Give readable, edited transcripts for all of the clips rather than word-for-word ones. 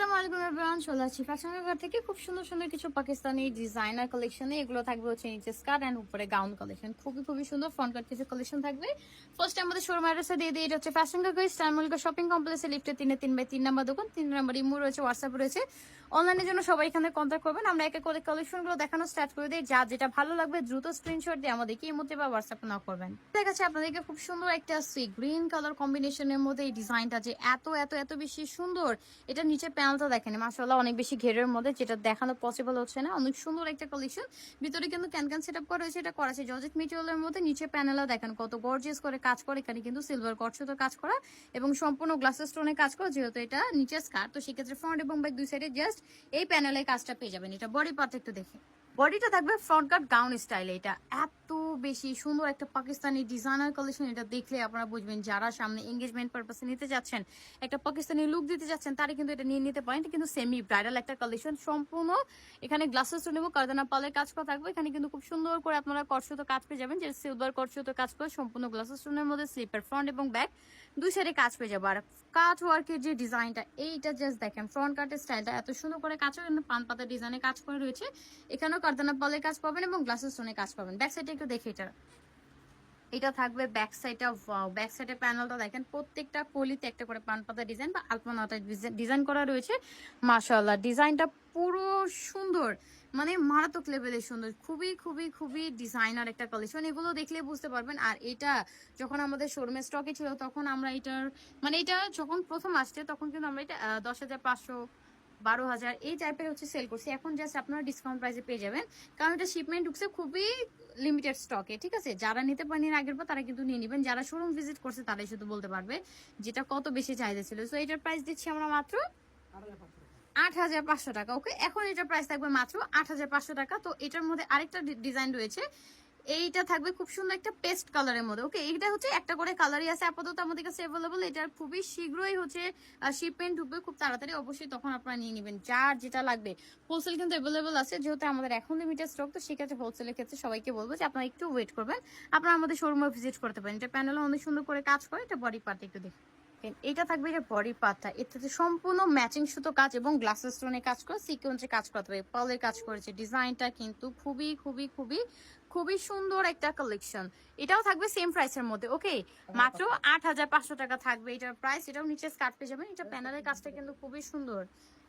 আসসালামু আলাইকুম এভরিওয়ান, চলে আসছি ফ্যাশনের ঘর থেকে খুব সুন্দর সুন্দর কিছু পাকিস্তানি ডিজাইনার কালেকশনে। এগুলো থাকবে হচ্ছে নিচে স্কার্ট এন্ড উপরে গাউন কালেকশন, খুবই সুন্দর ফ্রন্ট কাট কিছু কালেকশন থাকবে। ফার্স্ট আমাদের শোরুম অ্যাড্রেসে দিয়ে দিই, এটা হচ্ছে ফ্যাশন ঘর স্টাইল শপিং কমপ্লেক্সে লিফটে 3-3/3 নাম্বার দোকান, 3 নাম্বার ইমো রয়েছে, হোয়াটসঅ্যাপ রয়েছে। অনলাইনের জন্য সবাই এখানে কন্ট্যাক্ট করবেন। আমরা একে করে কালেকশনগুলো দেখানো স্টার্ট করে দিই। যা যেটা ভালো লাগবে দ্রুত স্ক্রিনশট দিয়ে আমাদেরকে ইমোতে বা হোয়াটসঅ্যাপে না করবেন। ঠিক আছে, আপনাদেরকে খুব সুন্দর একটা সি গ্রিন কালার কম্বিনেশনের মধ্যে এই ডিজাইনটা যে এত এত এত বেশি সুন্দর। এটা নিচে প্যানেলটা দেখেন মাশাআল্লাহ, অনেক বেশি ঘেরের মধ্যে, যেটা দেখানো পসিবল হচ্ছে না। অনেক সুন্দর একটা কালেকশন, ভিতরে কিন্তু ক্যান সেটআপ করা হয়েছে। এটা করা আছে জর্জেট মেটেরিয়ালের মধ্যে। নিচে প্যানেলও দেখেন কত গর্জিয়াস করে কাজ করে। এখানে কিন্তু সিলভার কটসুতো কাজ করা এবং সম্পূর্ণ গ্লাসের স্টোনে কাজ করা। যেহেতু এটা নিচে স্কার্ট, তো সেক্ষেত্রে ফ্রন্ট এবং ব্যাক দুই সাইডে জাস্ট এই প্যানেলের কাজটা পেয়ে যাবেন। এটা বডি পার্ট একটু দেখে, বডিটা থাকবে ফ্রন্ট কাট গাউন স্টাইলে। এটা এত বেশি সুন্দর একটা পাকিস্তানি ডিজাইনার কালেকশন। এটা দেখলে আপনারা বুঝবেন যারা সামনে এঙ্গেজমেন্ট পারপাসে নিতে যাচ্ছেন, একটা পাকিস্তানি লুক দিতে যাচ্ছেন, তারা কিন্তু এটা নিয়ে নিতে পারেন। এটা কিন্তু সেমি ব্রাইডাল একটা কালেকশন, সম্পূর্ণ এখানে গ্লাসেস স্টোন এবং কারদানা পালের কাজ করা থাকবে। এখানে কিন্তু খুব সুন্দর করে আপনারা কটসুত কাজ পেয়ে যাবেন, যে সিলভার কটসুত কাজ করে সম্পূর্ণ গ্লাসেস স্টোনের মধ্যে স্লিপের ফ্রন্ট এবং ব্যাক দুই সাইডে কাজ পেয়ে যাবে। আর কাট ওয়ার্কের যে ডিজাইনটা, এইটা জাস্ট দেখেন ফ্রন্ট কাটের স্টাইলটা এত সুন্দর করে কাজ করে, কিন্তু পান পাতা ডিজাইনে কাজ করে রয়েছে। এখানেও কারদানা পালের কাজ পাবেন এবং গ্লাসেস স্টোনে কাজ পাবেন। ব্যাক সাইডে একটু দেখে, এটা থাকবে ব্যাক সাইডটা। ওয়াও, ব্যাক সাইডের প্যানেলটা দেখেন, প্রত্যেকটা কলিতে একটা করে পান পাতা ডিজাইন বা আলপনাটা ডিজাইন করা রয়েছে। মাশাআল্লাহ, ডিজাইনটা পুরো সুন্দর, মানে মারাত্মক লেভেলের সুন্দর। খুবই ডিজাইনার একটা কালেকশন। এগুলো দেখলে বুঝতে পারবেন। আর এটা যখন আমাদের শোরুমে স্টকে ছিল, তখন আমরা এটার মানে এটা যখন প্রথম আসছে, তখন কিন্তু আমরা এটা 10,500 12,000 এই টাইপের হচ্ছে সেল করছি। এখন জাস্ট আপনারা ডিসকাউন্ট প্রাইসে পেয়ে যাবেন, কারণ এটা শিপমেন্ট ঢুকছে খুবই লিমিটেড স্টকে। ঠিক আছে, যারা নিতে পারেন আগের পর তারা কিন্তু নিয়ে নেবেন, যারা শোরুম ভিজিট করছে তারাই শুধু বলতে পারবে যেটা কত বেশি চাহিদা ছিল। সো এটার প্রাইস দিচ্ছি আমরা মাত্র 8,500 টাকা। ওকে, এখন এটার প্রাইস থাকবে মাত্র 8,500 টাকা। তো এটার মধ্যে আরেকটা ডিজাইন রয়েছে, এইটা থাকবে খুব সুন্দর একটা পেস্ট কালারের মধ্যে। ওকে, এইটা হচ্ছে একটা করে কালারই আছে আপাতত আমাদের কাছে অ্যাভেলেবল। এটার খুবই শীঘ্রই হচ্ছে শিপমেন্ট ঢুকবে খুব তাড়াতাড়ি, অবশ্যই তখন আপনারা নিয়ে নেবেন যার যেটা লাগবে। হোলসেল কিন্তু অ্যাভেলেবল আছে, যেহেতু আমাদের এখন লিমিটেড স্টক, তো সেক্ষেত্রে হোলসেলের ক্ষেত্রে সবাইকে বলবো যে আপনারা একটু ওয়েট করবেন, আপনারা আমাদের শোরুমে ভিজিট করতে পারেন। এটা প্যানেলে অনেক সুন্দর করে কাজ করে। এটা বডি পার্ট একটু দেখুন, এটা থাকবে এটা বডি পার্টটা। এটাতে সম্পূর্ণ ম্যাচিং সুতো কাজ এবং গ্লাসের স্টোনে কাজ করে, সিকোয়েন্সে কাজ করতে হবে, পার্লের কাজ করেছে। ডিজাইনটা কিন্তু খুবই সুন্দর একটা কালেকশন। এটাও থাকবে সেম প্রাইসের মধ্যে। ওকে, মাত্র 8,500 টাকা থাকবে এটার প্রাইস। এটাও নিচে স্কার্ট পেয়ে যাবেন। এটা প্যানেলের কাজটা কিন্তু খুবই সুন্দর।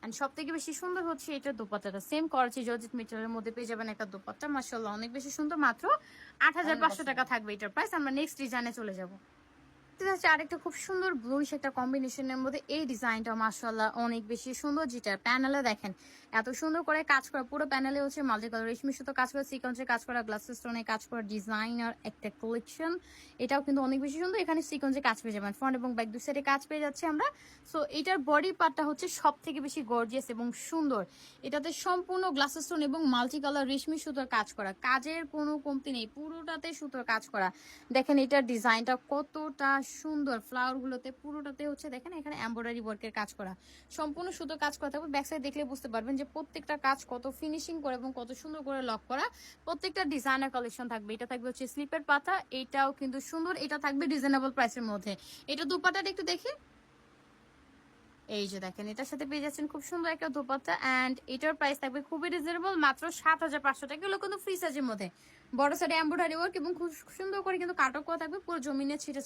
এন্ড সব থেকে বেশি সুন্দর হচ্ছে এটা দোপাট্টাটা, সেম করাচি জর্জেট মেটেরিয়ালের মধ্যে পেয়ে যাবেন একটা দোপাট্টা। মাশাআল্লাহ, অনেক বেশি সুন্দর। মাত্র 8,500 টাকা থাকবে এটার প্রাইস। আমরা নেক্সট ডিজাইনে চলে যাবো। আরেকটা খুব সুন্দর ব্লুইশ একটা কম্বিনেশনের মধ্যে এই ডিজাইনটা মাশাআল্লাহ অনেক বেশি সুন্দর। যেটা প্যানেলে দেখেন এত সুন্দর করে কাজ করা, পুরো প্যানেলে হচ্ছে মাল্টি কালার রেশমি সুতো কাজ করা, সিকোয়েন্সে কাজ করা, গ্লাসেস স্টোনে কাজ করা ডিজাইনার একটা কালেকশন। এটাও কিন্তু অনেক বেশি সুন্দর। এখানে সিকোয়েন্সে কাজ পেয়ে যাবেন, ফ্রন্ট এবং ব্যাক দুই সাইডে কাজ পেয়ে যাচ্ছে আমরা। সো এটার বডি পার্টটা হচ্ছে সব থেকে বেশি গর্জিয়াস এবং সুন্দর। এটাতে সম্পূর্ণ গ্লাসেস স্টোন এবং মাল্টি কালার রেশমি সুতোর কাজ করা, কাজের কোনো কমতি নেই, পুরোটাতে সুতোর কাজ করা। দেখেন এটার ডিজাইনটা কতটা সুন্দর, ফ্লাওয়ার গুলোতে পুরোটাতে হচ্ছে দেখেন এখানে এমব্রয়ডারি ওয়ার্কের কাজ করা, সম্পূর্ণ সুতো কাজ করা থাকবে। ব্যাক সাইড দেখলে বুঝতে পারবেন যে প্রত্যেকটা কাজ কত ফিনিশিং করে এবং কত সুন্দর করে লক করা। প্রত্যেকটা ডিজাইনার কালেকশন থাকবে। এটা থাকবে হচ্ছে স্লিপের পাতা, এটাও কিন্তু সুন্দর। এটা থাকবে রিজনেবল প্রাইসের মধ্যে। এটা দুপাটাটা একটু দেখি, এই যে দেখেন এটার সাথে পেয়ে যাচ্ছেন খুব সুন্দর একটা দোপাট্টা। এন্ড এটার প্রাইস থাকবে খুবই রিজনেবল, মাত্র 7,500 টাকা। এগুলো কিন্তু ফ্রি সাইজের মধ্যে, বড় সাইডে এমব্রয়ডারি ওয়ার্ক এবং খুব সুন্দর করে কিন্তু কাটক করা থাকবে। পুরো জমিনে ছিটা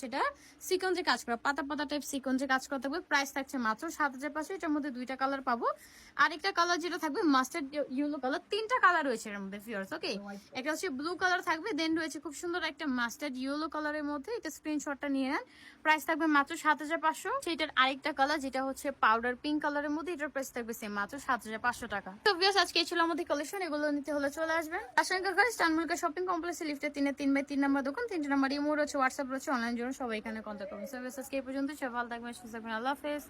সিকোয়েন্সে কাজ করা, পাতা টাইপ সিকোয়েন্সে কাজ করা থাকবে। প্রাইস থাকছে মাত্র 7,500। এটার মধ্যে দুইটা কালার পাবো। আরেকটা কালার যেটা থাকবে মাস্টার্ড ইয়েলো কালার, তিনটা কালার রয়েছে এর মধ্যে ভিউয়ার্স। ওকে, একটা হচ্ছে ব্লু কালার থাকবে, দেন রয়েছে খুব সুন্দর একটা মাস্টার্ড ইয়েলো কালারের মধ্যে। এটা স্ক্রিনশটটা নিয়ে নেন। প্রাইস থাকবে মাত্র 7,500। সেটার আরেকটা কালার যেটা হচ্ছে পাউডার পিঙ্ক কালারের মধ্যে, এটার প্রাইস থাকবে সেম মাত্র 7,500 টাকা। তো ভিউয়ার্স, আজকে ছিল আমাদের কালেকশন। এগুলো নিতে হলে চলে আসবেন আশঙ্কা গার্লস টানমুলকা শপিং কমপ্লেক্সে লিফটে 3-3/3 নাম্বার দোকান, 3 নাম্বার ইমো রয়েছে, হোয়াটসঅ্যাপ রয়েছে, অনলাইন জন্য সবাই এখানে কন্ট্যাক্ট করবেন। সার্ভিস আজকে এই পর্যন্ত। সবাই ভালো থাকবেন, সুস্থ থাকবেন। আল্লাহ হাফেজ।